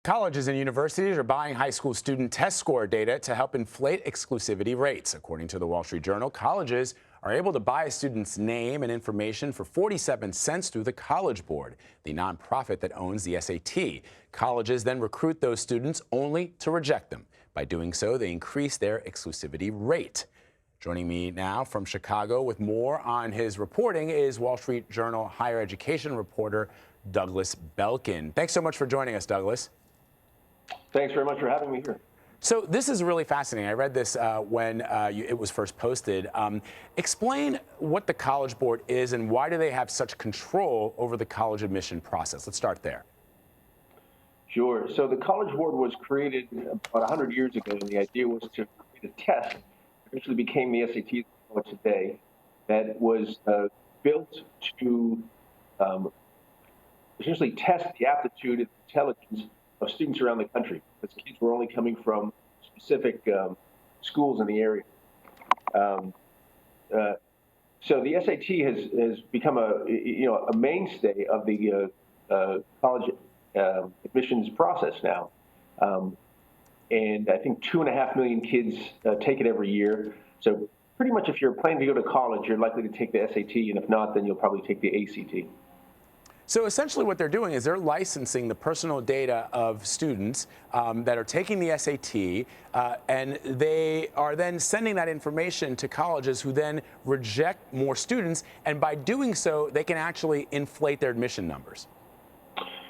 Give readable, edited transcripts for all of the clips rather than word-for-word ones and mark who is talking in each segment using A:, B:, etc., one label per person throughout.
A: Colleges and universities are buying high school student test score data to help inflate exclusivity rates. According to the Wall Street Journal, colleges are able to buy a student's name and information for 47 cents through the College Board, the nonprofit that owns the SAT. Colleges then recruit those students only to reject them. By doing so, they increase their exclusivity rate. Joining me now from Chicago with more on his reporting is Wall Street Journal higher education reporter Douglas Belkin. Thanks so much for joining us, Douglas.
B: Thanks very much for having me here.
A: So this is really fascinating. I read this when it was first posted. Explain what the College Board is and why do they have such control over the college admission process? Let's start there.
B: Sure. So the College Board was created about 100 years ago, and the idea was to create a test that eventually became the SAT today that was built to essentially test the aptitude and intelligence of students around the country, because kids were only coming from specific schools in the area. So the SAT has become a mainstay of the college admissions process now, and I think 2.5 million kids take it every year. So pretty much, if you're planning to go to college, you're likely to take the SAT, and if not, then you'll probably take the ACT.
A: So essentially what they're doing is they're licensing the personal data of students that are taking the SAT, and they are then sending that information to colleges who then reject more students, and by doing so, they can actually inflate their admission numbers.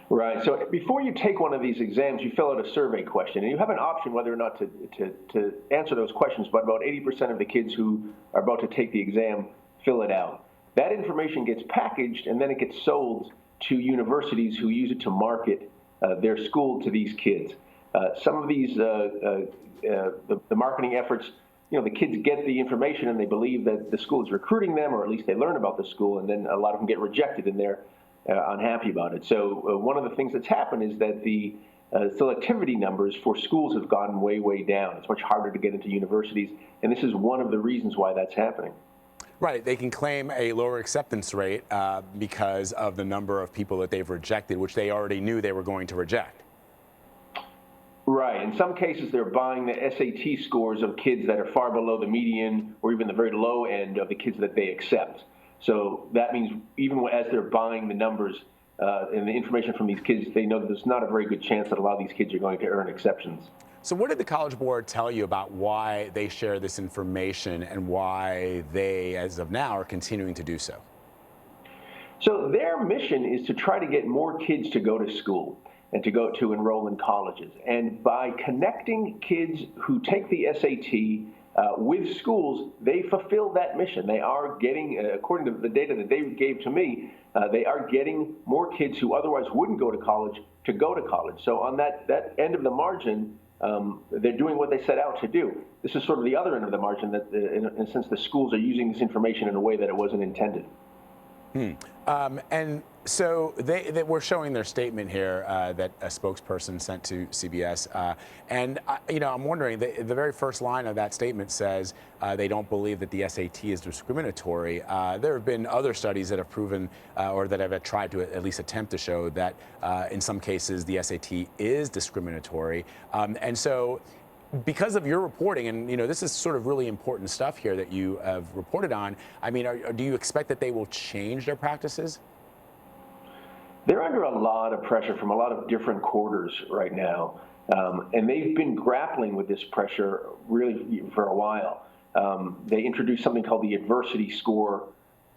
B: Right. So before you take one of these exams, you fill out a survey question, and you have an option whether or not to answer those questions, but about 80% of the kids who are about to take the exam fill it out. That information gets packaged, and then it gets sold to universities who use it to market their school to these kids. Some of these, the marketing efforts, the kids get the information and they believe that the school is recruiting them, or at least they learn about the school, and then a lot of them get rejected and they're unhappy about it. So one of the things that's happened is that the selectivity numbers for schools have gotten way, way down. It's much harder to get into universities, and this is one of the reasons why that's happening.
A: Right. They can claim a lower acceptance rate because of the number of people that they've rejected, which they already knew they were going to reject.
B: Right. In some cases, they're buying the SAT scores of kids that are far below the median or even the very low end of the kids that they accept. So that means even as they're buying the numbers and the information from these kids, they know that there's not a very good chance that a lot of these kids are going to earn exceptions.
A: So what did the College Board tell you about why they share this information and why they, as of now, are continuing to do so?
B: So their mission is to try to get more kids to go to school and to enroll in colleges. And by connecting kids who take the SAT with schools, they fulfill that mission. They are getting, according to the data that they gave to me, they are getting more kids who otherwise wouldn't go to college to go to college. So on that end of the margin, they're doing what they set out to do. This is sort of the other end of the margin, that in a sense the schools are using this information in a way that it wasn't intended.
A: And so they were showing their statement here that a spokesperson sent to CBS. And I'm wondering, the very first line of that statement says they don't believe that the SAT is discriminatory. There have been other studies that have proven or that have tried to at least attempt to show that in some cases the SAT is discriminatory. And so because of your reporting, and this is sort of really important stuff here that you have reported on, I mean, do you expect that they will change their practices?
B: They're under a lot of pressure from a lot of different quarters right now, and they've been grappling with this pressure really for a while. They introduced something called the adversity score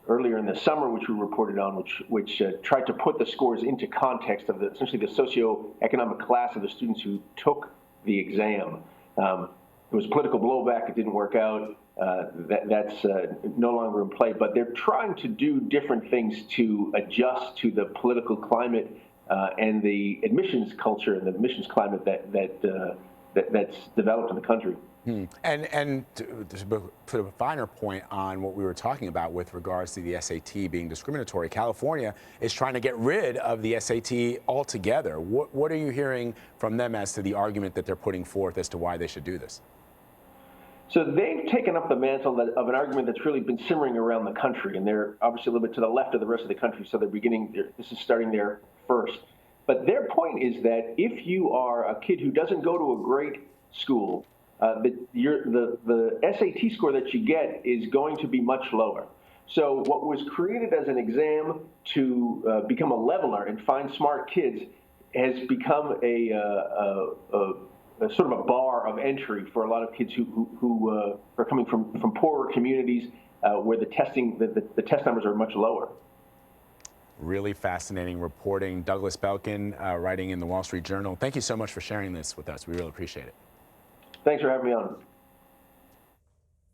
B: earlier in the summer, which we reported on, which tried to put the scores into context of essentially the socioeconomic class of the students who took the exam. There was political blowback. It didn't work out. That's no longer in play. But they're trying to do different things to adjust to the political climate and the admissions culture and the admissions climate that's developed in the country.
A: And to put a finer point on what we were talking about with regards to the SAT being discriminatory, California is trying to get rid of the SAT altogether. What are you hearing from them as to the argument that they're putting forth as to why they should do this?
B: So they've taken up the mantle of an argument that's really been simmering around the country, and they're obviously a little bit to the left of the rest of the country, so this is starting there first. But their point is that if you are a kid who doesn't go to a great school, the SAT score that you get is going to be much lower. So what was created as an exam to become a leveler and find smart kids has become a sort of a bar of entry for a lot of kids who are coming from poorer communities where the test numbers are much lower.
A: Really fascinating reporting. Douglas Belkin, writing in the Wall Street Journal. Thank you so much for sharing this with us. We really appreciate it.
B: Thanks for having me on.